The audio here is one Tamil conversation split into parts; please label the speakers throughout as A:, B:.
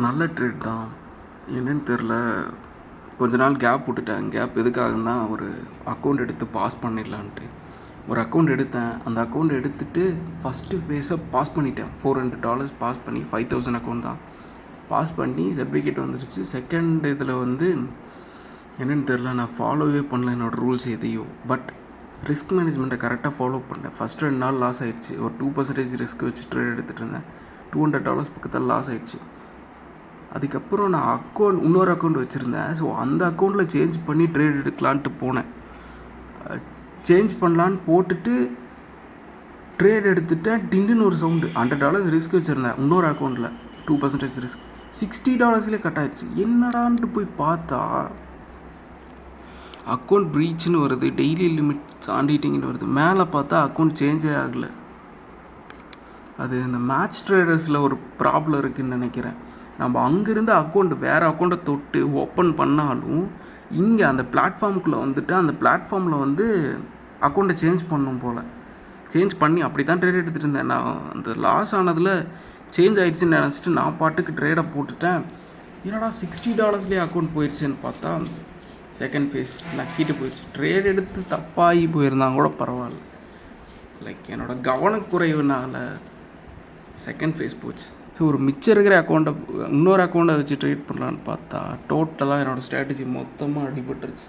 A: நல்ல ட்ரேட் தான். என்னன்னு தெரில. கொஞ்ச நாள் கேப் விட்டுட்டேன். கேப் எதுக்காகன்னா, ஒரு அக்கௌண்ட் எடுத்து பாஸ் பண்ணிடலான்ட்டு. ஒரு அக்கௌண்ட் எடுத்தேன். அந்த அக்கௌண்ட் எடுத்துகிட்டு ஃபஸ்ட்டு ஃபேஸை பாஸ் பண்ணிட்டேன். $400 பாஸ் பண்ணி 5000 அக்கௌண்ட் தான் பாஸ் பண்ணி சர்டிஃபிகேட் வந்துடுச்சு. செகண்ட் இதில் வந்து என்னென்னு தெரில, நான் ஃபாலோவே பண்ணல என்னோடய ரூல்ஸ் எதையும். பட் ரிஸ்க் மேனேஜ்மெண்ட்டை கரெக்டாக ஃபாலோ பண்ணேன். ஃபஸ்ட்டு 2 நாள் லாஸ் ஆகிடுச்சு. ஒரு 2% ரிஸ்க் வச்சு ட்ரேட் எடுத்துகிட்டு இருந்தேன். $200 பக்கத்தில் லாஸ் ஆகிடுச்சு. அதுக்கப்புறம் நான் இன்னொரு அக்கௌண்ட் வச்சுருந்தேன். ஸோ அந்த அக்கௌண்ட்டில் சேஞ்ச் பண்ணி ட்ரேட் எடுக்கலான்ட்டு போனேன். சேஞ்ச் பண்ணலான்னு போட்டுட்டு ட்ரேட் எடுத்துட்டேன். டின்னுன்னு ஒரு சவுண்டு. $100 ரிஸ்க் வச்சுருந்தேன் இன்னொரு அக்கௌண்ட்டில். 2% ரிஸ்க் $60 கட் ஆகிடுச்சு. என்னடான்ட்டு போய் பார்த்தா அக்கௌண்ட் ப்ரீச்னு வருது, டெய்லி லிமிட் தாண்டிட்டிங்கன்னு வருது. மேலே பார்த்தா அக்கௌண்ட் சேஞ்சே ஆகலை. அது இந்த மேட்ச் ட்ரேடர்ஸில் ஒரு ப்ராப்ளம் இருக்குதுன்னு நினைக்கிறேன். நம்ம அங்கேருந்து வேறு அக்கௌண்ட்டை தொட்டு ஓப்பன் பண்ணாலும் இங்கே அந்த பிளாட்ஃபார்முக்குள்ளே வந்துட்டு அந்த பிளாட்ஃபார்மில் வந்து அக்கௌண்ட்டை சேஞ்ச் பண்ணும் போல். சேஞ்ச் பண்ணி அப்படி தான் ட்ரேட் எடுத்துகிட்டு இருந்தேன். நான் அந்த லாஸ் ஆனதில் சேஞ்ச் ஆகிடுச்சின்னு நினச்சிட்டு நான் பாட்டுக்கு ட்ரேடை போட்டுட்டேன். என்னடா $60 அக்கௌண்ட் போயிடுச்சுன்னு பார்த்தா செகண்ட் ஃபேஸ் நக்கிட்டு போயிடுச்சு. ட்ரேட் எடுத்து தப்பாகி போயிருந்தாங்க கூட பரவாயில்ல. லைக் என்னோடய கவனக்குறைவுனால செகண்ட் ஃபேஸ் போச்சு. ஸோ ஒரு மிச்சம் இருக்கிற அக்கௌண்ட்டை இன்னொரு அக்கௌண்ட்டை வச்சு ட்ரேட் பண்ணலான்னு பார்த்தா டோட்டலாக என்னோடய ஸ்ட்ராட்டஜி மொத்தமாக அடிபட்டுருச்சு.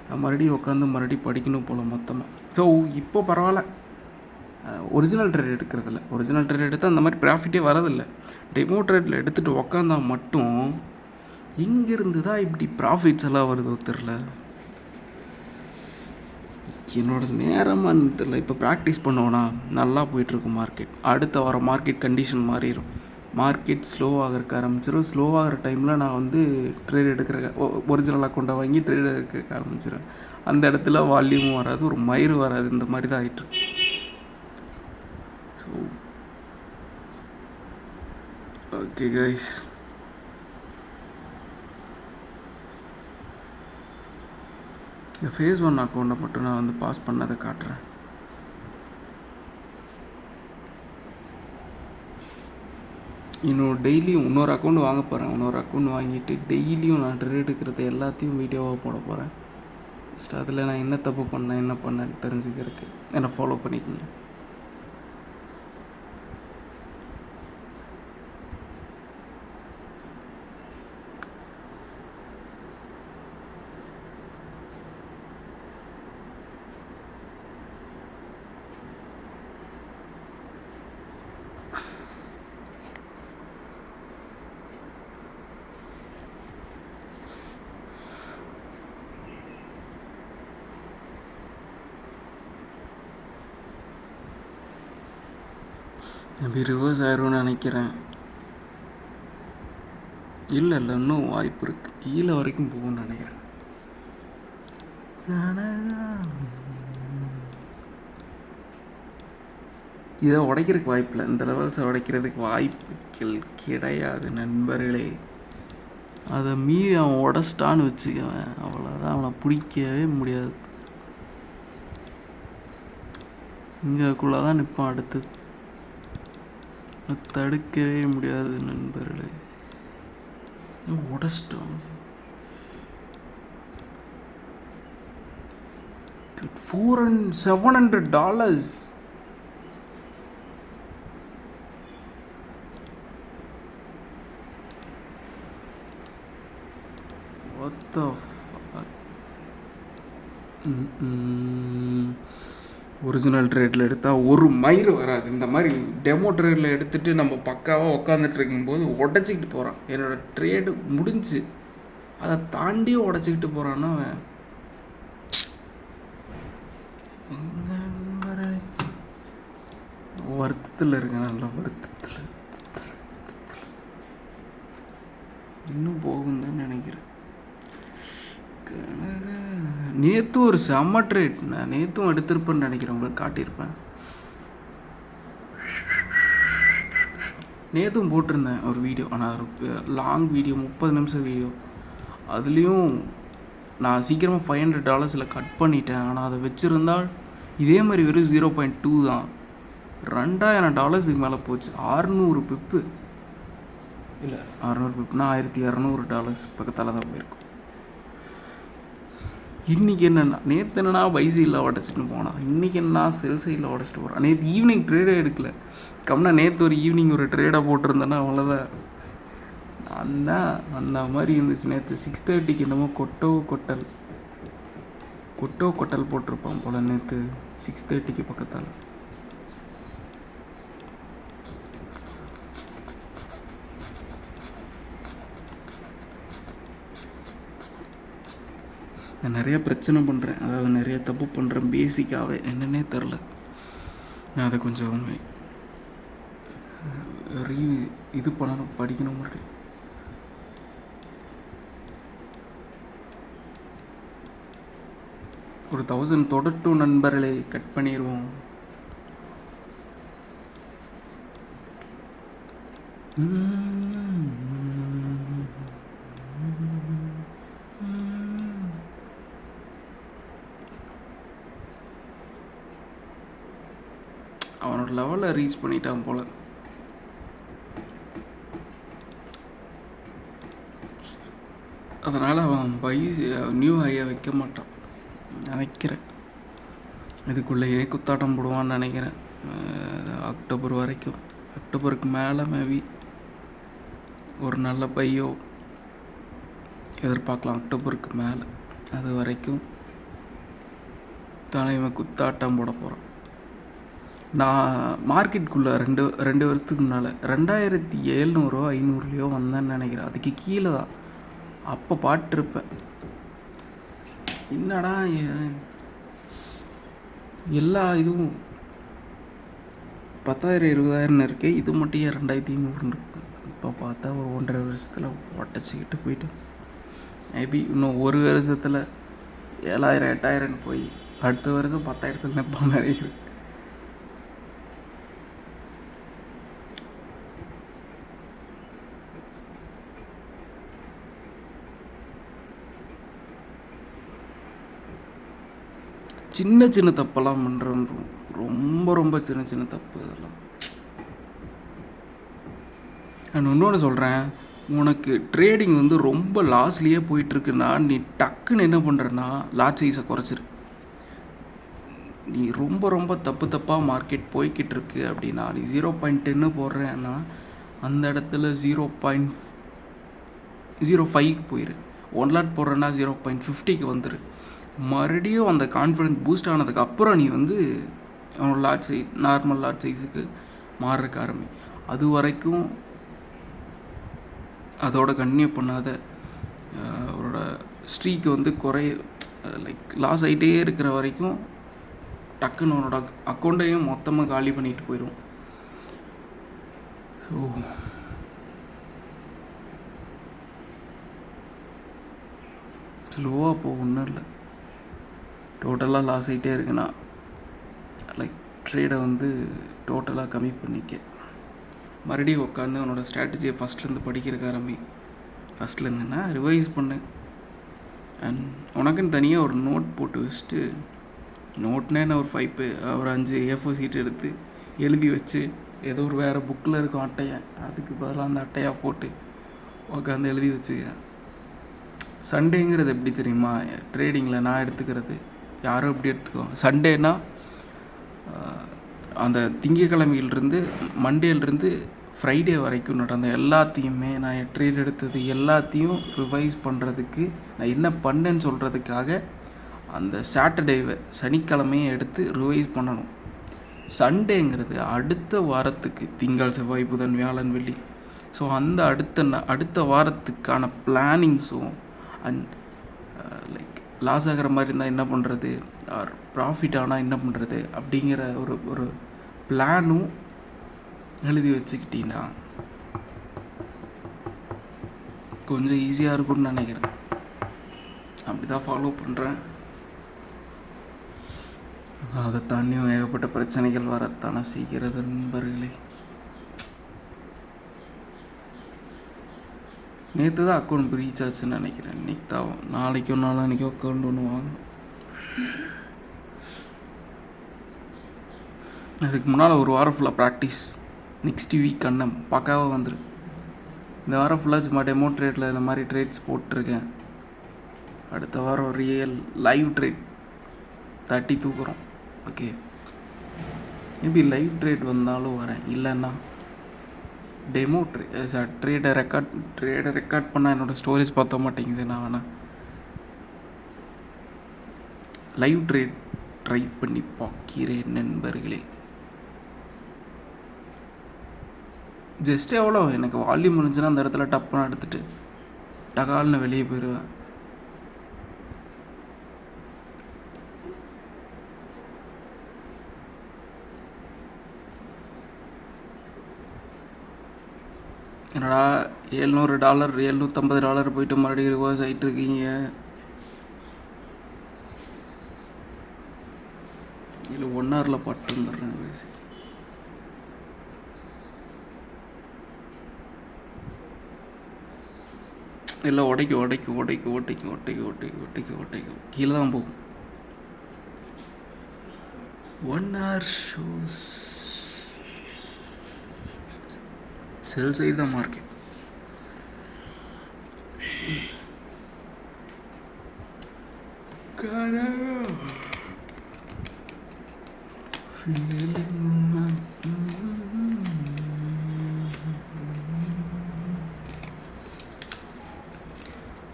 A: நான் மறுபடியும் படிக்கணும் போல் மொத்தமாக. ஸோ இப்போ பரவாயில்ல. ஒரிஜினல் ட்ரேட் எடுக்கிறதில்ல. ஒரிஜினல் ட்ரேட் எடுத்தால் அந்த மாதிரி ப்ராஃபிட்டே வரதில்லை. டெமோ ட்ரேட்டில் எடுத்துகிட்டு உக்காந்தா மட்டும் இங்கேருந்து தான் இப்படி ப்ராஃபிட்ஸ் எல்லாம் வருதோ தெரில. என்னோடய நேரமானு தெரில. இப்போ ப்ராக்டிஸ் பண்ணுவோன்னா நல்லா போயிட்டுருக்கும் மார்க்கெட். அடுத்த வாரம் மார்க்கெட் கண்டிஷன் மாறிடும். மார்க்கெட் ஸ்லோவாக ஆரம்பிச்சிடும். ஸ்லோவாகிற டைமில் நான் வந்து ட்ரேட் எடுக்கிற ஒரிஜினல் அக்கௌண்ட்டை வாங்கி ட்ரேட் எடுக்க ஆரம்பிச்சிடுவேன். அந்த இடத்துல வால்யூமும் வராது, ஒரு மயிறு வராது. இந்த மாதிரி தான் ஆகிட்டு. ஸோ ஓகே கைஸ், இந்த ஃபேஸ் 1 அக்கௌண்ட்டை மட்டும் நான் வந்து பாஸ் பண்ணதை காட்டுறேன். இன்னும் டெய்லியும் இன்னொரு அக்கௌண்ட் வாங்க போகிறேன். இன்னொரு அக்கௌண்ட் வாங்கிட்டு டெய்லியும் நான் ட்ரேட் எடுக்கிறது எல்லாத்தையும் வீடியோவாக போட போகிறேன். ஃபஸ்ட் அதில் நான் என்ன தப்பு பண்ணேன், என்ன பண்ணேன்னு தெரிஞ்சுக்கிறதுக்கு என்னை ஃபாலோ பண்ணிக்கோங்க. அப்படி ரிவர்ஸ் ஆயிரும்னு நினைக்கிறேன். இல்லை இன்னும் வாய்ப்பு இருக்குது. கீழே வரைக்கும் போகும்னு நினைக்கிறேன். இதை உடைக்கிறதுக்கு வாய்ப்பில்லை. இந்த லெவல்ஸை உடைக்கிறதுக்கு வாய்ப்புகள் கிடையாது நண்பர்களே. அதை மீறி அவன் உடச்சிட்டான்னு வச்சுக்குவேன், அவ்வளோதான். அவனை பிடிக்கவே முடியாது. இங்கேக்குள்ளே தான் நிற்பான். அடுத்தது தடுக்கவே முடியாது நண்பர்களே. உடச்சிட்டான். $700. What the fuck? ஒரிஜினல் ட்ரேடில் எடுத்தால் ஒரு மயிறு வராது. இந்த மாதிரி டெமோ ட்ரேடில் எடுத்துகிட்டு நம்ம பக்காவாக உட்காந்துட்டு இருக்கும்போது உடச்சிக்கிட்டு போகிறான். என்னோடய ட்ரேடு முடிஞ்சு அதை தாண்டியும் உடச்சிக்கிட்டு போகிறான்னா வருத்தத்தில் இருக்கேன். நல்லா வருத்தத்தில் இன்னும் போகும் தான் நினைக்கிறேன். நேற்று ஒரு செம்ம ட்ரேட். நான் நேற்றும் எடுத்திருப்பேன்னு நினைக்கிறேன். உங்களுக்கு காட்டியிருப்பேன். நேற்றும் போட்டிருந்தேன் ஒரு வீடியோ. ஆனால் லாங் வீடியோ, 30 நிமிஷம் வீடியோ. அதுலேயும் நான் சீக்கிரமாக $500 கட் பண்ணிட்டேன். ஆனால் அதை வச்சுருந்தால் இதே மாதிரி வெறும் 0.2 தான். $2000 மேலே போச்சு. 600 பிப்பு. இல்லை 600 பிப்னா $1200 பக்கத்தால் தான் போயிருக்கும். இன்றைக்கி என்னென்னா நேற்று என்னன்னா பை சைடில் உடச்சிட்டு போனான், இன்றைக்கி என்ன செல் சைடில் உடச்சிட்டு போகிறான். நேற்று ஈவினிங் ட்ரேடே எடுக்கல, கம்னா நேற்று ஒரு ஈவினிங் ஒரு ட்ரேடாக போட்டிருந்தேன்னா அவ்வளோதான். அண்ணா அந்த மாதிரி இருந்துச்சு. நேற்று 6:30க்கு என்னமோ கொட்டல் போட்டிருப்பான் போல் நேற்று 6:30க்கு பக்கத்தால். நான் நிறைய பிரச்சனை பண்ணுறேன், அதாவது நிறைய தப்பு பண்ணுறேன் பேசிக்காகவே, என்னன்னே தெரில. நான் அதை கொஞ்சம் இது பண்ணணும், படிக்கணும் மறுபடியும். ஒரு 1000 தொடட்டும் நண்பர்களை கட் பண்ணிடுவோம். அவனோட லெவலில் ரீச் பண்ணிட்டான் போல். அதனால் அவன் நியூ ஹையை வைக்க மாட்டான் நினைக்கிறேன். இதுக்குள்ளேயே குத்தாட்டம் போடுவான்னு நினைக்கிறேன். அக்டோபர் வரைக்கும், அக்டோபருக்கு மேலே மேபி ஒரு நல்ல பையோ எதிர்பார்க்கலாம். அக்டோபருக்கு மேலே அது வரைக்கும் தலைவன் குத்தாட்டம் போட போகிறான். நான் மார்க்கெட்டுக்குள்ளே ரெண்டு வருஷத்துக்கு முன்னால் 2700 500லையோ வந்தேன்னு நினைக்கிறேன். அதுக்கு கீழே தான் அப்போ பாட்டிருப்பேன். என்னடா எல்லா இதுவும் 10,000 20,000 இருக்குது, இது மட்டும் 2500 இருக்குது. இப்போ பார்த்தா ஒரு 1.5 வருஷத்தில் ஒட்டச்சிக்கிட்டு போயிட்டேன். மேபி இன்னும் ஒரு வருஷத்தில் 7,000 8,000 போய் அடுத்த வருஷம் 10,000 நினைப்பான்னு நினைக்கிறேன். சின்ன சின்ன தப்பெல்லாம் பண்ணுறேன், ரொம்ப சின்ன தப்பு இதெல்லாம். நான் இன்னொன்று சொல்கிறேன், உனக்கு ட்ரேடிங் வந்து ரொம்ப லாஸ்லேயே போயிட்டுருக்குன்னா நீ டக்குன்னு என்ன பண்ணுறன்னா லாட் சைஸை குறைச்சிரு. நீ ரொம்ப தப்பாக மார்க்கெட் போய்கிட்டு இருக்கு அப்படின்னா நீ 0.10 போடுறேன்னா அந்த இடத்துல 0.05க்கு போயிரு. 1 லாட் போடுறேன்னா 0.50க்கு வந்துரு. மறுபடியும் அந்த கான்ஃபிடென்ஸ் பூஸ்ட் ஆனதுக்கு அப்புறம் நீ வந்து அவனோட லாட் சைஸ் நார்மல் லாட் சைஸுக்கு மாறுறக்கு ஆரம்பி. அது வரைக்கும் அதோட கன்டினியூ பண்ணாத அவரோட ஸ்ட்ரீக்கு வந்து லைக் லாஸ் ஆகிட்டே இருக்கிற வரைக்கும் டக்குன்னு அவனோட அக்கௌண்ட்டையும் மொத்தமாக காலி பண்ணிட்டு போயிடும். ஸோ ஸ்லோவாக போக ஒன்றும் இல்லை. டோட்டலாக லாஸ் ஆகிட்டே இருக்குன்னா லைக் ட்ரேடை வந்து டோட்டலாக கம்மி பண்ணிக்க. மறுபடியும் உட்காந்து அவனோட ஸ்ட்ராட்டஜியை ஃபஸ்ட்லேருந்து படிக்கிறக்க ஆரம்பி. ஃபஸ்ட்லேருந்துன்னா ரிவைஸ் பண்ணு. அண்ட் உனக்குன்னு தனியாக ஒரு நோட் போட்டு வச்சுட்டு, நோட்னா என்ன, ஒரு 5 A4 சீட் எடுத்து எழுதி வச்சு, ஏதோ ஒரு வேறு புக்கில் இருக்கும் அட்டையை, அதுக்கு பதிலாக அந்த அட்டையாக போட்டு உட்காந்து எழுதி வச்சுக்க. சண்டேங்கிறது எப்படி தெரியுமா, ட்ரேடிங்கில் நான் எடுத்துக்கிறது, யாரும் எப்படி எடுத்துக்குவோம், சண்டேனா அந்த திங்கக்கிழமையிலிருந்து மண்டேலேருந்து ஃப்ரைடே வரைக்கும் நடந்த எல்லாத்தையுமே நான் ட்ரேட் எடுத்தது எல்லாத்தையும் ரிவைஸ் பண்ணுறதுக்கு, நான் என்ன பண்ணேன்னு சொல்கிறதுக்காக அந்த சாட்டர்டேவை சனிக்கிழமையை எடுத்து ரிவைஸ் பண்ணணும். சண்டேங்கிறது அடுத்த வாரத்துக்கு, திங்கள் செவ்வாய் புதன் வியாழன் வெள்ளி, ஸோ அந்த அடுத்த வாரத்துக்கான பிளானிங்ஸும் அண்ட் லைக் லாஸ் ஆகிற மாதிரி இருந்தால் என்ன பண்ணுறது, ஆர் ப்ராஃபிட் ஆனால் என்ன பண்ணுறது அப்படிங்கிற ஒரு பிளானும் எழுதி வச்சுக்கிட்டீங்கன்னா கொஞ்சம் ஈஸியாக இருக்கும்னு நினைக்கிறேன். அப்படி தான் ஃபாலோ பண்ணுறேன். அதை தாண்டியும் ஏகப்பட்ட பிரச்சனைகள் வரத்தானே செய்கிறது நண்பர்களே. நேற்று தான் அக்கௌண்ட் ப்ரீச் ஆச்சுன்னு நினைக்கிறேன். இன்றைக்கி தான், நாளைக்கோ நாளான்னைக்கோ அக்கௌண்ட் ஒன்று வாங்கணும். அதுக்கு முன்னால் ஒரு வாரம் ஃபுல்லாக ப்ராக்டிஸ். நெக்ஸ்ட் வீக் அண்ணன் பக்காவாக வந்துடும். இந்த வாரம் ஃபுல்லாக சும்மா டெமோ ட்ரேடில் இந்த மாதிரி ட்ரேட்ஸ் போட்டிருக்கேன். அடுத்த வாரம் ரியல் லைவ் ட்ரேட் தட்டி தூக்குறோம். ஓகே, மேபி லைவ் ட்ரேட் வந்தாலும் வரேன், இல்லைன்னா டெமோ ட்ரேடை ரெக்கார்ட் பண்ணால் என்னோடய ஸ்டோரேஜ் பார்த்த மாட்டேங்குது. நான் வேணா லைவ் ட்ரேட் ட்ரை பண்ணி பார்க்கிறேன் நண்பர்களே. ஜஸ்ட் எவ்வளோ எனக்கு வால்யூம் இருந்துச்சுன்னா அந்த இடத்துல டப்புன்னு எடுத்துகிட்டு டகால்னு வெளியே போயிடுவேன். என்னடா $700 $750 போயிட்டு மறுபடியும் ரிவர்ஸ் ஆகிட்டு இருக்கீங்க. இல்லை 1 ஹவரில் பட்டு வந்துடுறேன். இல்லை உடைக்கும் கீழே தான் போகும். 1 hour ஷோஸ் செல் சைடு தான் மார்க்கெட்.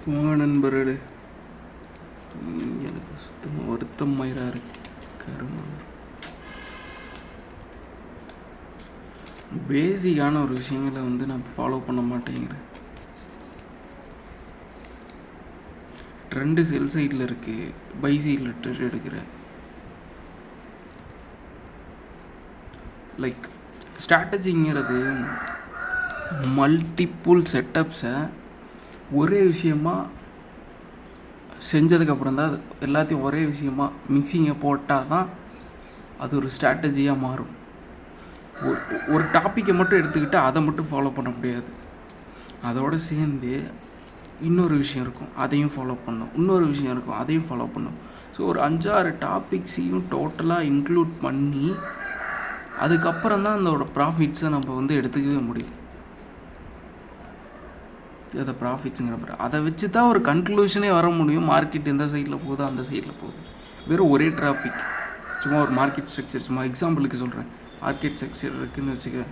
A: போங்க நண்பர்களே, எனக்கு சுத்தமாக வருத்தம் மயிரா இருக்கு. பேசிக்கான ஒரு விஷயங்களை நான் ஃபாலோ பண்ண மாட்டேங்கிறேன். ட்ரெண்டு செல் சைடில் இருக்குது, பை சைடில் ட்ரெட் எடுக்கிறேன். லைக் ஸ்ட்ராட்டஜிங்கிறது மல்டிப்புள் செட்டப்ஸை ஒரே விஷயமாக செஞ்சதுக்கப்புறம் தான் அது எல்லாத்தையும் ஒரே விஷயமாக மிக்சிங்கை போட்டால் தான் அது ஒரு ஸ்ட்ராட்டஜியாக மாறும். ஒரு டாப்பிக்கை மட்டும் எடுத்துக்கிட்டு அதை மட்டும் ஃபாலோ பண்ண முடியாது. அதோடு சேர்ந்து இன்னொரு விஷயம் இருக்கும், அதையும் ஃபாலோ பண்ணணும். இன்னொரு விஷயம் இருக்கும், அதையும் ஃபாலோ பண்ணணும். ஸோ ஒரு 5-6 டாபிக்ஸையும் டோட்டலாக இன்க்ளூட் பண்ணி அதுக்கப்புறம் தான் அதோட ப்ராஃபிட்ஸை நம்ம எடுத்துக்கவே முடியும். அதை ப்ராஃபிட்ஸுங்கிற அதை வச்சு தான் ஒரு கன்க்ளூஷனே வர முடியும். மார்க்கெட் எந்த சைடில் போகுது, அந்த சைடில் போகுது. வெறும் ஒரே டாபிக், சும்மா ஒரு மார்க்கெட் ஸ்ட்ரக்சர், சும்மா எக்ஸாம்பிளுக்கு சொல்கிறேன், மார்க்கெட் ஸ்ட்ரக்சர் இருக்குதுன்னு வச்சுக்க,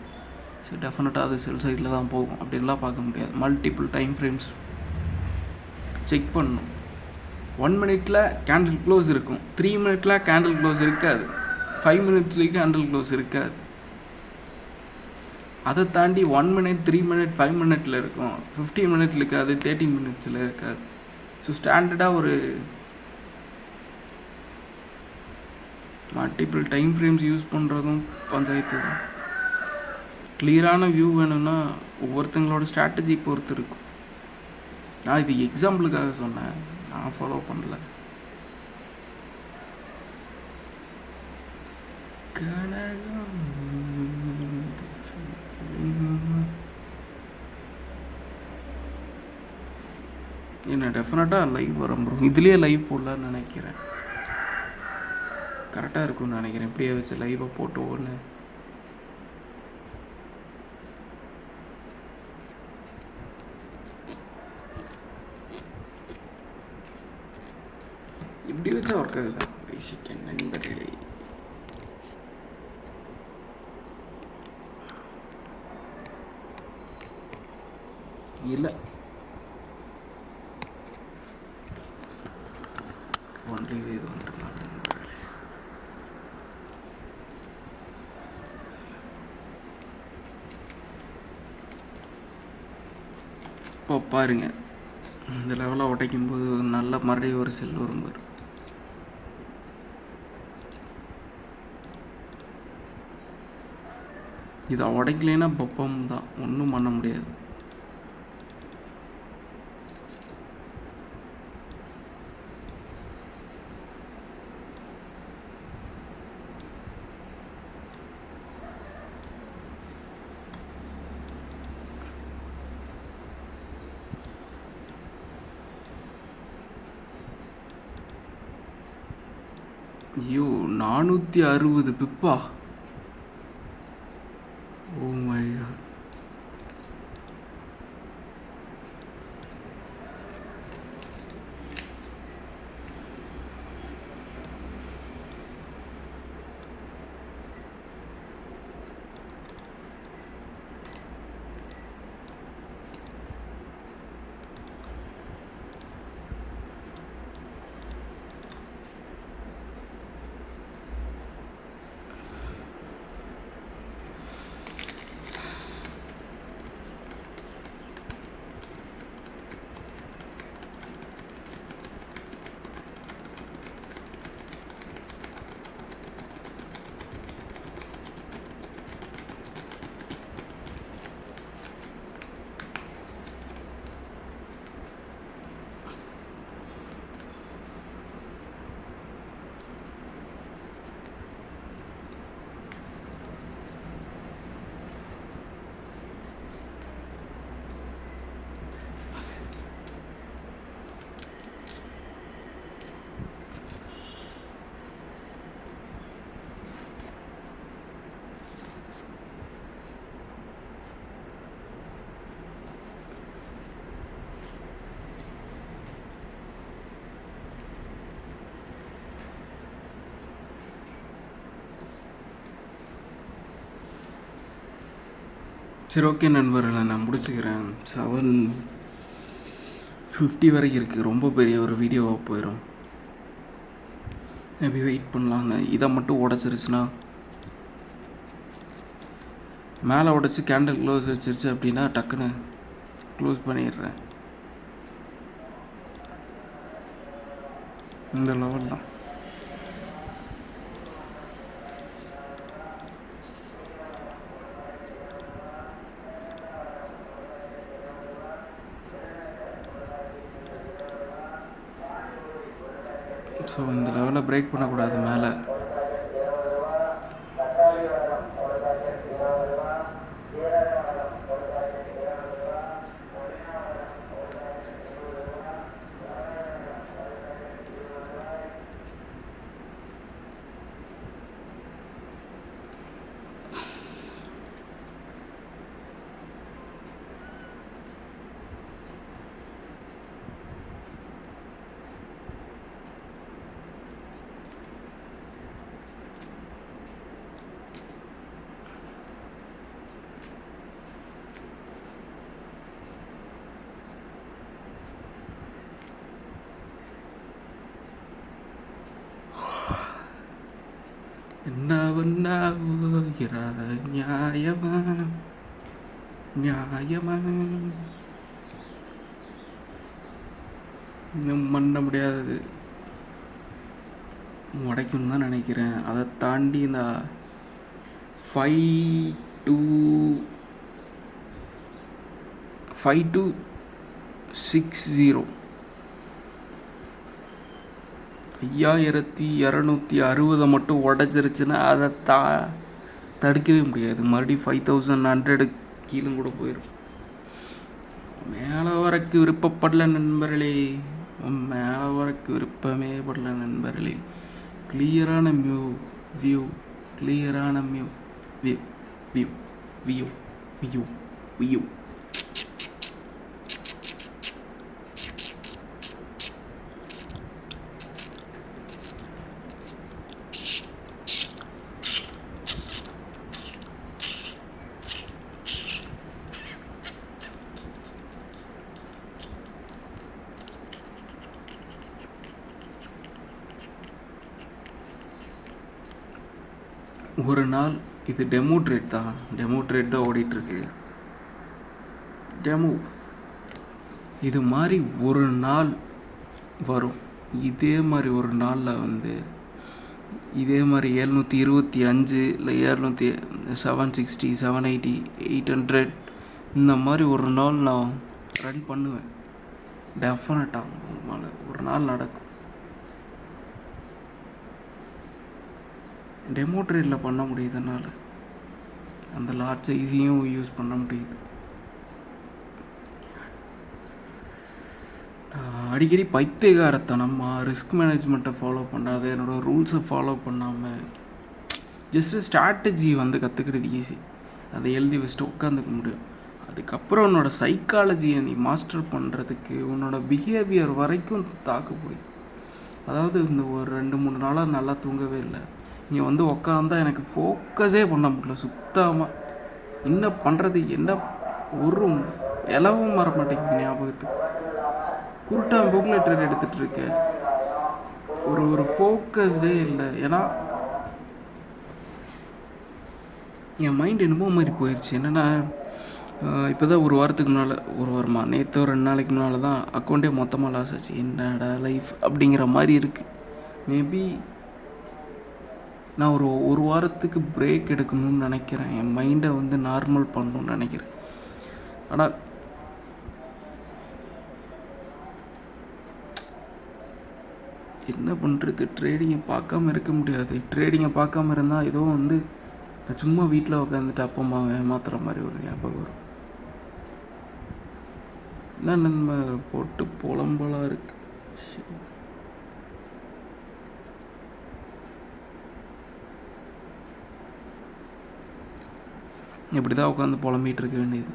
A: சரி டெஃபினட்டாக அது செல் சைடில் தான் போகும் அப்படின்லாம் பார்க்க முடியாது. மல்டிபிள் டைம் ஃப்ரேம்ஸ் செக் பண்ணணும். 1 minute கேண்டில் க்ளோஸ் இருக்கும், 3 minute கேண்டில் க்ளோஸ் இருக்காது, 5 minutesலேயும் கேண்டில் க்ளோஸ் இருக்காது. அதை தாண்டி 1 minute 3 minute 5 minute இருக்கும், 15 minute இருக்காது, 30 minutes இருக்காது. ஸோ ஸ்டாண்டர்டாக ஒரு மல்டிபிள் டைம் ஃப்ரேம்ஸ் யூஸ் பண்ணுறதும் பஞ்சாயத்து தான். கிளியரான வியூ வேணும்னா ஒவ்வொருத்தங்களோட ஸ்ட்ராட்டஜி பொறுத்து இருக்கும். நான் இது எக்ஸாம்பிளுக்காக சொன்னேன், நான் ஃபாலோ பண்ணல. என்ன டெஃபினட்டாக லைவ் வரும் ப்ரோ. இதுலேயே லைவ் போடலான்னு நினைக்கிறேன், கரெக்டாக இருக்கும்னு நினைக்கிறேன். இப்படியே வச்சு லைவை போட்டு ஒன்று இப்படி வச்சா ஒர்க் ஆகுதா பேசிக்க நண்பர்களே. இல்லை ஒன்லி இது வந்துட்டு இப்போ பாருங்க, இந்த லெவலில் உடைக்கும் போது நல்ல மறுபடியும் ஒரு செல் வரும் பாரு. இதை உடைக்கலைன்னா பப்பம் தான், ஒன்றும் பண்ண முடியாது. ஐயோ 460 பிப்பா. Oh my god. சரி, ஓகே நண்பர்களை நான் முடிச்சுக்கிறேன். 7:50 வரைக்கும் இருக்குது. ரொம்ப பெரிய ஒரு வீடியோவாக போயிடும். மேபி வெயிட் பண்ணலாங்க. இதை மட்டும் உடச்சிருச்சுன்னா, மேலே உடச்சி கேண்டில் க்ளோஸ் வச்சிருச்சு அப்படின்னா டக்குன்னு க்ளோஸ் பண்ணிடுறேன். இந்த லெவல் தான். ஸோ இந்த லெவலில் பிரேக் பண்ணக்கூடாது. மேலே என்ன நியாயமா நியாயமா இன்னும் பண்ண முடியாதது உடைக்கும் தான் நினைக்கிறேன். அதை தாண்டி இந்த 5260 5260 மட்டும் உடச்சிருச்சுன்னா அதை தடுக்கவே முடியாது. மறுபடியும் 5100 கீழே கூட போயிடும். மேலே வரக்கு விருப்பப்படல நண்பர்களே, மேலே வரக்கு விருப்பமே படல நண்பர்களே. கிளியரான வியூ கிளியரான view view view view view view ஒரு நாள் இது டெமோ ட்ரேட் தான் ஓடிட்டுருக்கு. டெமோ இது மாதிரி ஒரு நாள் வரும். இதே மாதிரி ஒரு நாளில் இதே மாதிரி 725 இல்லை 760 780 800 இந்த மாதிரி ஒரு நாள் நான் ரன் பண்ணுவேன். டெஃபினட்டாக ஒரு நாள் நடக்கும். டெமோ ட்ரேடில் பண்ண முடியுதுனால அந்த லார்ஜ் சைஸையும் யூஸ் பண்ண முடியுது. அடிக்கடி பைத்தியகாரத்தனமாக ரிஸ்க் மேனேஜ்மெண்ட்டை ஃபாலோ பண்ணாத, என்னோடய ரூல்ஸை ஃபாலோ பண்ணாமல் ஜஸ்ட்டு ஸ்ட்ராட்டஜி கற்றுக்கிறது ஈஸி. அதை எழுதி வச்சுட்டு உட்காந்துக்க முடியும். அதுக்கப்புறம் உன்னோட சைக்காலஜியை நீ மாஸ்டர் பண்ணுறதுக்கு உன்னோட பிஹேவியர் வரைக்கும் தாக்கு பிடிக்கும். அதாவது இந்த ஒரு 2-3 நாளாக நல்லா தூங்கவே இல்லை. நீ உட்காந்தா எனக்கு ஃபோக்கஸே பண்ண முடியல சுத்தமாக. என்ன பண்ணுறது, என்ன ஒரு இலவும் வர மாட்டேங்குது ஞாபகத்துக்கு. குருட்டான் புக்கில் ட்ரேட் எடுத்துகிட்டு இருக்கேன். ஒரு ஃபோக்கஸ்டே இல்லை. ஏன்னா என் மைண்ட் என்னமோ மாதிரி போயிடுச்சு. என்னென்னா இப்போ தான் ஒரு வாரமா நேற்று 2 நாளைக்கு முன்னால் தான் அக்கௌண்ட்டே மொத்தமாக லாஸ் ஆச்சு. என்னடா லைஃப் அப்படிங்கிற மாதிரி இருக்குது. மேபி நான் ஒரு வாரத்துக்கு பிரேக் எடுக்கணும்னு நினைக்கிறேன். என் மைண்டை நார்மல் பண்ணணும்னு நினைக்கிறேன். ஆனால் என்ன பண்ணுறது, ட்ரேடிங்கை பார்க்காம இருக்க முடியாது. ட்ரேடிங்கை பார்க்காம இருந்தால் ஏதோ நான் சும்மா வீட்டில் உட்காந்துட்டு அப்பா அம்மாவை ஏமாத்துற மாதிரி ஒரு ஞாபகம் வரும். என்ன நம்ம போட்டு புலம்பலாக இருக்கு. இப்படி தான் உட்காந்து புலம்பிகிட்டு இருக்க வேண்டியது.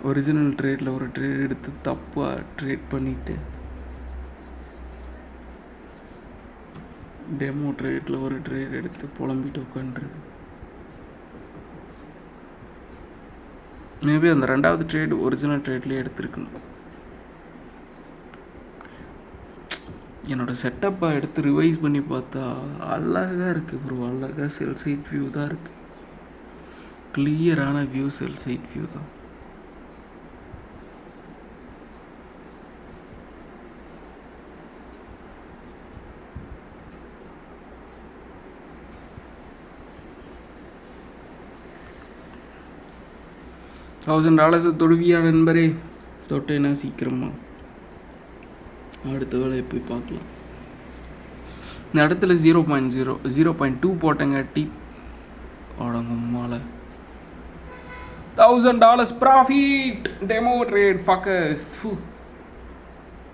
A: ஒரிஜினல் ட்ரேடில் ஒரு ட்ரேட் எடுத்து தப்பாக ட்ரேட் பண்ணிவிட்டு டெமோ ட்ரேடில் ஒரு ட்ரேட் எடுத்து புலம்பிட்டு உட்காந்துருக்கு. மேபி அந்த ரெண்டாவது ட்ரேடு ஒரிஜினல் ட்ரேட்லேயே எடுத்துருக்கணும். என்னோடய செட்டப்பை எடுத்து ரிவைஸ் பண்ணி பார்த்தா அழகாக இருக்குது ப்ரோ. அழகாக செல் சைட் வியூ தான் இருக்குது. கிளியரான வியூ செல் சைட் வியூ தான். $1000 தொடுவியா நண்பரே? தொட்டேன்னா சீக்கிரமா அடுத்த வேலையை போய் பார்க்கலாம். இந்த இடத்துல 0.2 போட்டங்காட்டி அடங்கும்மால $1000 profit. Demo trade fuckers.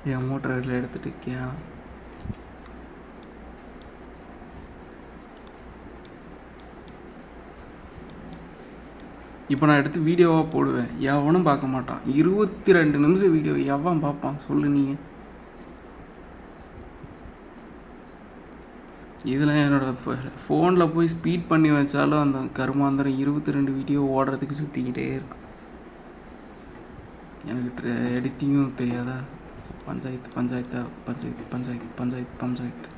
A: Demo ட்ரேடில் எடுத்துகிட்டு இருக்கியா? இப்போ நான் எடுத்து வீடியோவாக போடுவேன், எவனும் பார்க்க மாட்டான். 22 நிமிஷம் வீடியோ எவன் பார்ப்பான் சொல்லு நீ? இதில் என்னோடய ஃபோனில் போய் ஸ்பீட் பண்ணி வச்சாலும் அந்த கருமாந்திரம் 22 வீடியோ ஓடுறதுக்கு சுற்றிக்கிட்டே இருக்கும். எனக்கு எடிட்டிங்கும் தெரியாதா? பஞ்சாயத்து பஞ்சாயத்தா பஞ்சாயத்து பஞ்சாயத்து பஞ்சாயத்து பஞ்சாயத்து.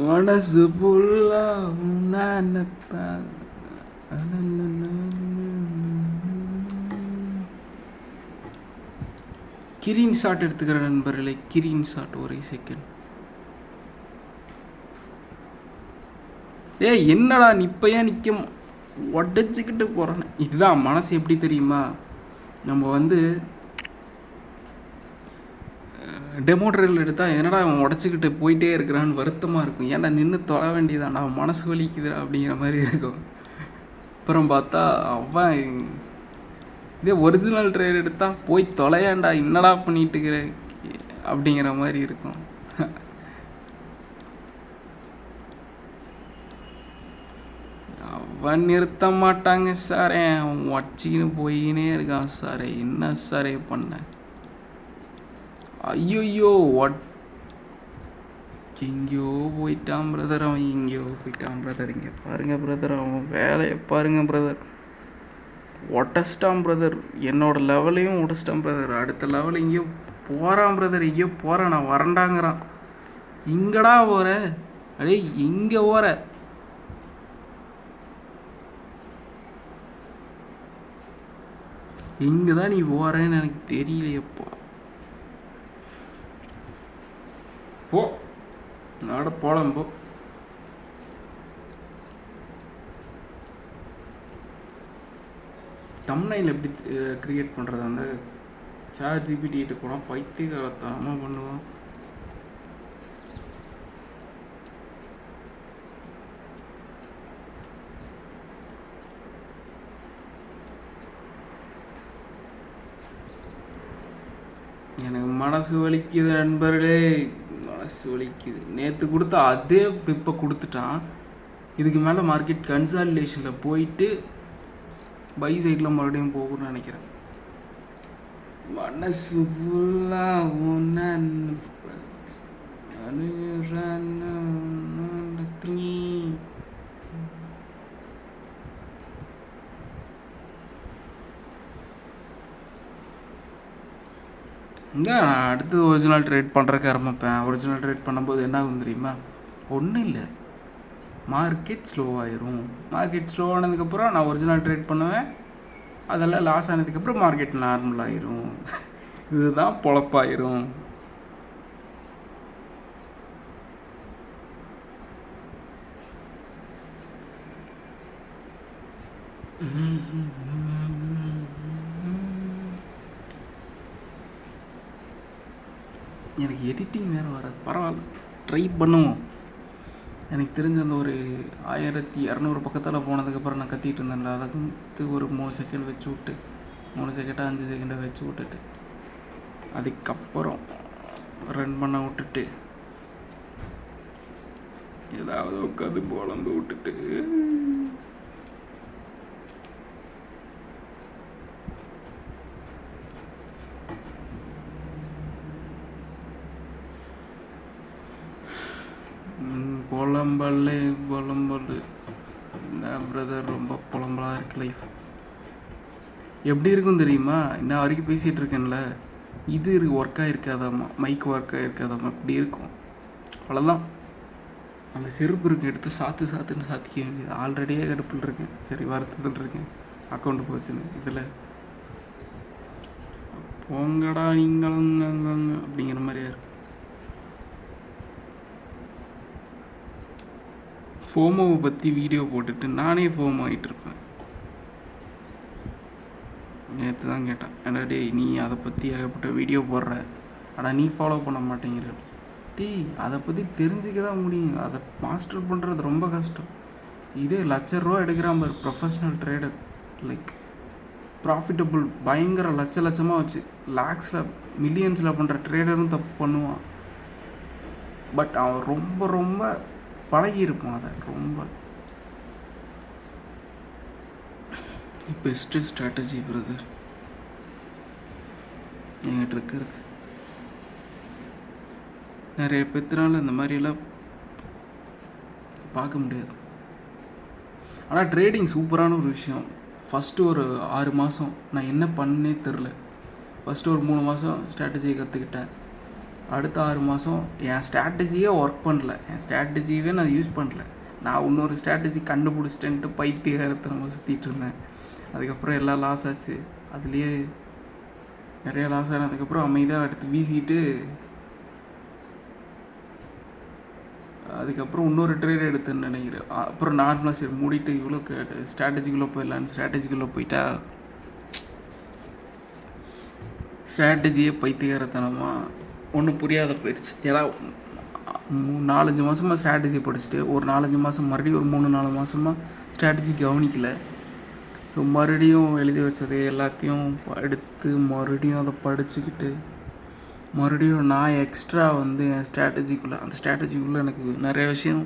A: மனசு புல்லா நினைப்பேன். கிரீன் ஷாட் எடுத்துக்கிற நண்பர்களே, கிரீன் ஷாட். ஒரே செகண்ட். என்னடா நீ இப்போ ஏன் நிற்க உடச்சிக்கிட்டு போகிறேன்னு? இதுதான் மனசு. எப்படி தெரியுமா? நம்ம டெமோ ட்ரைல் எடுத்தால் என்னடா அவன் உடச்சிக்கிட்டு போயிட்டே இருக்கிறான்னு வருத்தமாக இருக்கும். ஏன்டா நின்று தொலை வேண்டியதான்டா, மனசு வலிக்குதுடா அப்படிங்கிற மாதிரி இருக்கும். அப்புறம் பார்த்தா அவன் இதே ஒரிஜினல் ட்ரைல் எடுத்தால் போய் தொலையாண்டா, என்னடா பண்ணிட்டுக்கிற அப்படிங்கிற மாதிரி இருக்கும். அவன் நிறுத்த மாட்டாங்க சாரே, அவன் உடச்சிக்கின்னு போயினே இருக்கான் சாரே. என்ன சாரே பண்ண? ஐயோ எங்கேயோ போயிட்டான் பிரதர். அவன் எங்கேயோ போயிட்டான் பிரதர். இங்கே பாருங்கள் பிரதர், அவன் வேலையை பாருங்கள் பிரதர். உடச்சிட்டான் பிரதர். என்னோடய லெவலையும் உடச்சிட்டான் பிரதர். அடுத்த லெவல் எங்கேயோ போகிறான் பிரதர். எங்கேயோ போகிறேன் நான் வரண்டாங்கிறான். இங்கடா போகிற? அடே இங்கே போகிற? இங்கே தான் நீ போகிறேன்னு எனக்கு தெரியலையப்பா. போ நாட போலாம் போ. தம்ப்நெயில் எப்படி க்ரியேட் பண்ணுறது? அந்த ChatGPT கிட்ட போனால் பைத்தியகாரத்தனமாக பண்ணுவான். எனக்கு மனசு வலிக்குது நண்பர்களே, மனசு வலிக்குது. நேற்று கொடுத்த அதே இப்போ கொடுத்துட்டான். இதுக்கு மேலே மார்க்கெட் கன்சாலிடேஷனில் போயிட்டு பை சைடில் மறுபடியும் போகணும்னு நினைக்கிறேன். மனசு ஃபுல்லாக நான் அடுத்து ஒரிஜினல் ட்ரேட் பண்ணுறக்கு ஆரம்பிப்பேன். ஒரிஜினல் ட்ரேட் பண்ணும்போது என்ன ஆகும் தெரியுமா? ஒன்றும் இல்லை, மார்க்கெட் ஸ்லோவாயிரும். மார்க்கெட் ஸ்லோ ஆனதுக்கப்புறம் நான் ஒரிஜினல் ட்ரேட் பண்ணுவேன். அதெல்லாம் லாஸ் ஆனதுக்கப்புறம் மார்க்கெட் நார்மல் ஆயிரும். இதுதான் பொழப்பாயிரும். எனக்கு எடிட்டிங் வேறு வராது. பரவாயில்ல, ட்ரை பண்ணுவோம். எனக்கு தெரிஞ்ச அந்த ஒரு 1200 பக்கத்தில் போனதுக்கப்புறம் நான் கத்திட்டு இருந்தேன்ல, அதுக்கு ஒரு 3 செகண்ட் வச்சு விட்டு 3 செகண்டா 5 செகண்டை வச்சு விட்டுட்டு அதுக்கப்புறம் ரன் பண்ண விட்டுட்டு ஏதாவது உட்காந்து புலம்பு விட்டுட்டு புலம்பல் என்ன பிரதர், ரொம்ப புலம்பலாக இருக்குது லைஃப். எப்படி இருக்கும் தெரியுமா? இன்னும் வரைக்கும் பேசிகிட்டு இருக்கேன்ல, இது ஒர்க் ஆகிருக்காதாம்மா, மைக் ஒர்க் ஆகிருக்காதாம்மா, இப்படி இருக்கும். அவ்வளோதான். அந்த செருப்பு இருக்கு, எடுத்து சாத்துன்னு சாத்திக்க வேண்டியது. ஆல்ரெடியே கடுப்பில் இருக்கேன், சரி வருத்தத்தில் இருக்கேன், அக்கௌண்ட்டு போச்சுன்னு. இதில் போங்கடா நீங்களும் அப்படிங்கிற மாதிரியா இருக்கு. ஃபோமோவை பற்றி வீடியோ போட்டுட்டு நானே ஃபோமோ ஆகிட்டு இருப்பேன். நேற்று தான் கேட்டேன், ஏன்னா டே நீ அதை பற்றி ஏகப்பட்ட வீடியோ போடுற, ஆனால் நீ ஃபாலோ பண்ண மாட்டேங்கிற. டேய் அதை பற்றி தெரிஞ்சுக்க தான் முடியும், அதை மாஸ்டர் பண்ணுறது ரொம்ப கஷ்டம். இதே ₹1,00,000 எடுக்கிறான் பாரு ப்ரொஃபஷ்னல் ட்ரேடர், லைக் ப்ராஃபிட்டபுள் பயங்கர லட்சமாக வச்சு லேக்ஸில் மில்லியன்ஸில் பண்ணுற ட்ரேடரும் தப்பு பண்ணுவான். பட் அவன் ரொம்ப பழகியிருப்பான் அதை. ரொம்ப பெஸ்ட்டு ஸ்ட்ராட்டஜி பிரதர் என்கிட்ட இருக்கிறது. நிறைய பேர்த்தினால இந்த மாதிரியெல்லாம் பார்க்க முடியாது. ஆனால் ட்ரேடிங் சூப்பரான ஒரு விஷயம். ஃபஸ்ட்டு ஒரு 6 மாதம் நான் என்ன பண்ணே தெரில. ஃபஸ்ட்டு ஒரு 3 மாதம் ஸ்ட்ராட்டஜியை கற்றுக்கிட்டேன். அடுத்த 6 மாதம் என் ஸ்ட்ராட்டஜியே ஒர்க் பண்ணல, என் ஸ்ட்ராட்டஜியவே நான் யூஸ் பண்ணல. நான் இன்னொரு ஸ்ட்ராட்டஜி கண்டுபிடிச்சிட்டேன்ட்டு பைத்தியகாரத்தனமாக சுற்றிட்டு இருந்தேன். அதுக்கப்புறம் எல்லாம் லாஸ் ஆச்சு. அதுலேயே நிறைய லாஸ் ஆனதுக்கப்புறம் அமைதியாக எடுத்து வீசிட்டு அதுக்கப்புறம் இன்னொரு ட்ரேட் எடுத்துன்னு நினைக்கிறேன். அப்புறம் நார்மலாக சரி மூடிட்டு இவ்வளோ ஸ்ட்ராட்டஜிக்குள்ளே போயிடலான்னு ஸ்ட்ராட்டஜிக்குள்ளே போயிட்டா ஸ்ட்ராட்டஜியே பைத்தியகாரத்தனமாக ஒன்றும் புரியாத போயிடுச்சு. ஏன்னா 4-5 மாதமாக ஸ்ட்ராட்டஜி படிச்சுட்டு ஒரு 4-5 மாதம் மறுபடியும் ஒரு 3-4 மாதமாக ஸ்ட்ராட்டஜி கவனிக்கலை. மறுபடியும் எழுதி வச்சது எல்லாத்தையும் எடுத்து மறுபடியும் அதை படிச்சுக்கிட்டு மறுபடியும் நான் எக்ஸ்ட்ரா வந்து என் ஸ்ட்ராட்டஜிக்குள்ளே அந்த ஸ்ட்ராட்டஜிக்குள்ளே எனக்கு நிறைய விஷயம்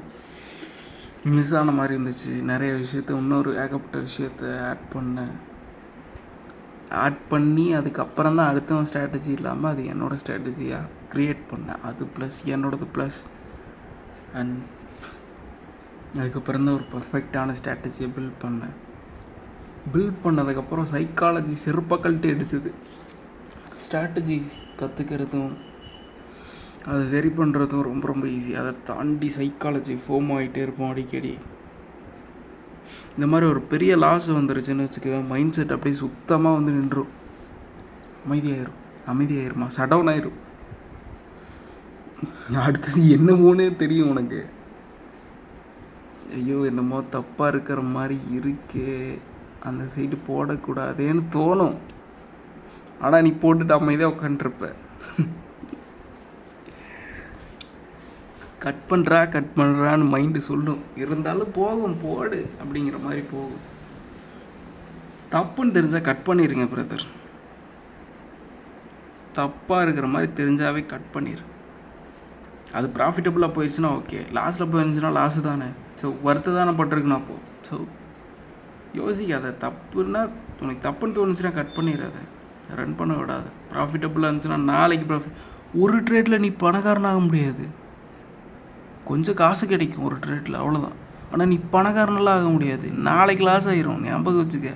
A: மிஸ் ஆன மாதிரி இருந்துச்சு. நிறைய விஷயத்த இன்னொரு ஏகப்பட்ட விஷயத்த ஆட் பண்ணி அதுக்கப்புறம் தான் அடுத்தவன் ஸ்ட்ராட்டஜி இல்லாமல் அது என்னோடய ஸ்ட்ராட்டஜியாக க்ரியேட் பண்ணேன். அது ப்ளஸ் என்னோடது ப்ளஸ் அண்ட் அதுக்கப்புறம் தான் ஒரு பர்ஃபெக்டான ஸ்ட்ராட்டஜியை பில்ட் பண்ணதுக்கப்புறம் சைக்காலஜி செருப்பக்கல்ட்டு அடிச்சது. ஸ்ட்ராட்டஜி கற்றுக்கிறதும் அதை சரி பண்ணுறதும் ரொம்ப ஈஸி. அதை தாண்டி சைக்காலஜி ஃபோம் ஆகிட்டே இருப்போம் அடிக்கடி. இந்த மாதிரி ஒரு பெரிய லாஸ் வந்துருச்சுன்னு வச்சுக்கவேன், மைண்ட் செட் அப்படியே சுத்தமாக வந்து நின்றும், அமைதியாயிருமா, ஷடவுன் ஆயிரும். அடுத்தது என்னமோனே தெரியும் உனக்கு. ஐயோ என்னமோ தப்பாக இருக்கிற மாதிரி இருக்கே, அந்த சைடு போடக்கூடாதேன்னு தோணும். ஆனால் நீ போட்டுட்டு அமைதியாக உட்காந்துருப்ப. கட் பண்ணுறான்னு மைண்டு சொல்லும், இருந்தாலும் போகும் போடு அப்படிங்கிற மாதிரி போகும். தப்புன்னு தெரிஞ்சால் கட் பண்ணிடுங்க பிரதர். தப்பாக இருக்கிற மாதிரி தெரிஞ்சாவே கட் பண்ணிடு. அது ப்ராஃபிட்டபுளாக போயிடுச்சுன்னா ஓகே, லாஸில் போயிருந்துச்சுன்னா லாஸு தானே. ஸோ வருத்த தானே பட்டிருக்குண்ணா அப்போது. ஸோ யோசிக்காத, தப்புன்னா உனக்கு தப்புன்னு தோணுச்சுன்னா கட் பண்ணிடாத, ரன் பண்ண விடாது. ப்ராஃபிட்டபுளாக இருந்துச்சுன்னா நாளைக்கு ப்ராஃபிட். ஒரு ட்ரேட்டில் நீ பணக்காரனாக முடியாது, கொஞ்சம் காசு கிடைக்கும் ஒரு ட்ரேட்டில், அவ்வளோதான். ஆனால் நீ பணக்காரனெல்லாம் ஆக முடியாது, நாளைக்கு லாஸ் ஆகிரும், ஞாபகம் வச்சுக்க.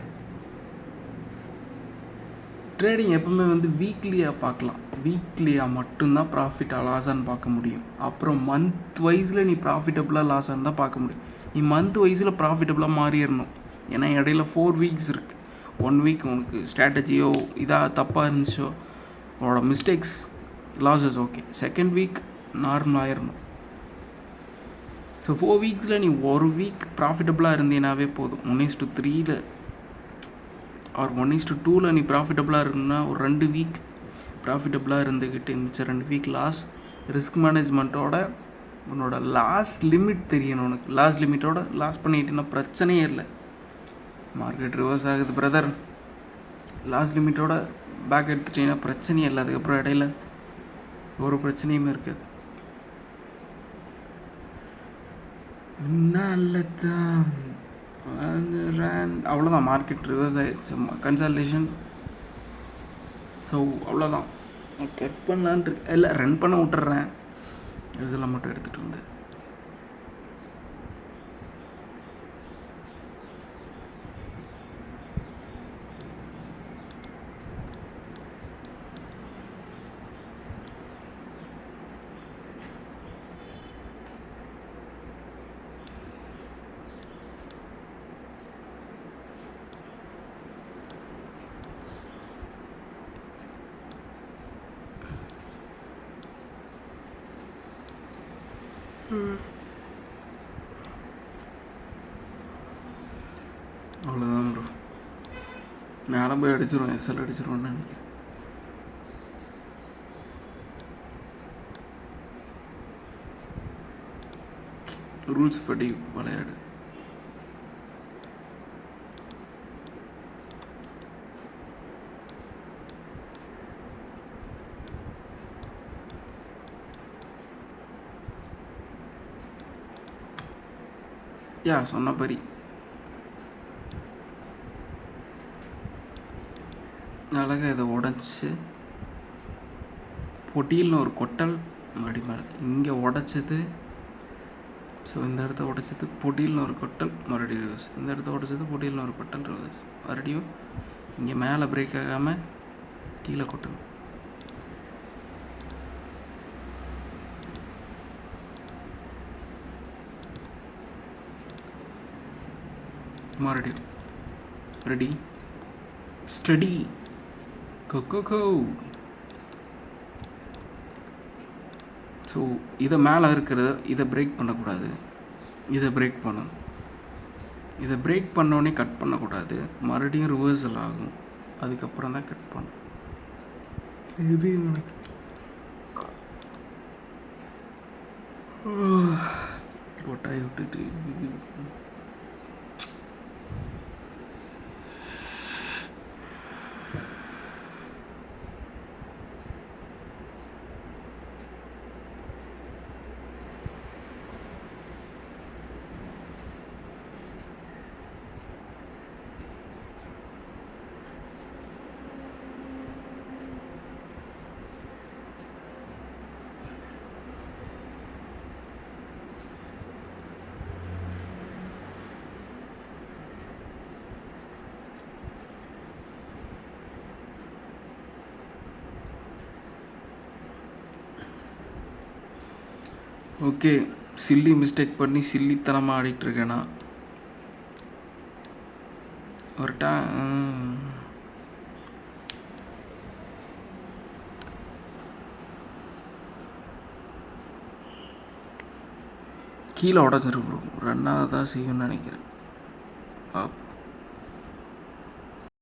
A: ட்ரேடிங் எப்பவுமே வந்து வீக்லியாக பார்க்கலாம், வீக்லியாக மட்டும்தான் ப்ராஃபிட்டாக லாஸான்னு பார்க்க முடியும். அப்புறம் மந்த் வைஸில் நீ ப்ராஃபிட்டபுளாக லாஸான்னு தான் பார்க்க முடியும். நீ மந்த் வைஸில் ப்ராஃபிட்டபுளாக மாறிடணும். ஏன்னா இடையில 4 வீக்ஸ் இருக்குது. 1 வீக் உனக்கு ஸ்ட்ராட்டஜியோ இதாக தப்பாக இருந்துச்சோ, உன்னோட mistakes losses okay, second week normal ஆயிடணும். ஸோ 4 வீக்ஸில் நீ ஒரு வீக் ப்ராஃபிட்டபுளாக இருந்தீனாவே போதும். 1:3 ஆர் 1:2 நீ ப்ராஃபிட்டபுளாக இருக்கணும்னா ஒரு 2 வீக் ப்ராஃபிட்டபுளாக இருந்துக்கிட்டு மிச்சம் 2 வீக் லாஸ். ரிஸ்க் மேனேஜ்மெண்ட்டோட உன்னோட லாஸ் லிமிட் தெரியணும் உனக்கு. லாஸ் லிமிட்டோட லாஸ் பண்ணிக்கிட்டேன்னா பிரச்சனையே இல்லை. மார்க்கெட் ரிவர்ஸ் ஆகுது பிரதர், லாஸ் லிமிட்டோட பேக் எடுத்துட்டீங்கன்னா பிரச்சனையே இல்லை. அதுக்கப்புறம் இடையில ஒரு பிரச்சனையுமே இருக்காது. நல்லதான், அவ்வளோதான். மார்க்கெட் ரிவர்ஸ் ஆகிடுச்சு, கன்சல்டேஷன். ஸோ அவ்வளோதான். கட் பண்ணலான்ட்டு இல்லை, ரன் பண்ண விட்டுறேன். ரிசல்ட் மட்டும் எடுத்துகிட்டு வந்து மேலே போய் அடிச்சிருவோம், எஸ்எல் அடிச்சிருவோன்னு நினைக்கிறேன். ரூல்ஸ் படி விளையாடு. சொன்னபடி அழகாக இதை உடச்சி பொட்டியில் ஒரு கொட்டல் மறுபடி மேலே இங்கே உடச்சது. ஸோ இந்த இடத்த உடச்சது பொட்டியில் ஒரு கொட்டல் மறுபடியும் ரிவர்ஸ். இந்த இடத்த உடச்சது பொட்டியில் ஒரு கொட்டல் ரிவர்ஸ். மறுபடியும் இங்கே மேலே பிரேக் ஆகாமல் கீழே கொட்டணும். மறுபடியும் ரெடி ஸ்டடி கோ. ஸோ இதை மேலே இருக்கிறத இதை பிரேக் பண்ணக்கூடாது, இதை பிரேக் பண்ணணும். இதை பிரேக் பண்ணோடனே கட் பண்ணக்கூடாது, மறுபடியும் ரிவர்சல் ஆகும், அதுக்கப்புறம் தான் கட் பண்ணணும். கொட்டாய் விட்டுட்டு ஓகே. சில்லி மிஸ்டேக் பண்ணி சில்லித்தனமாக ஆடிட்டுருக்கேனா ஒரு கீழே உடஞ்சிருக்கும். 2வது தான் செய்யும்னு நினைக்கிறேன்.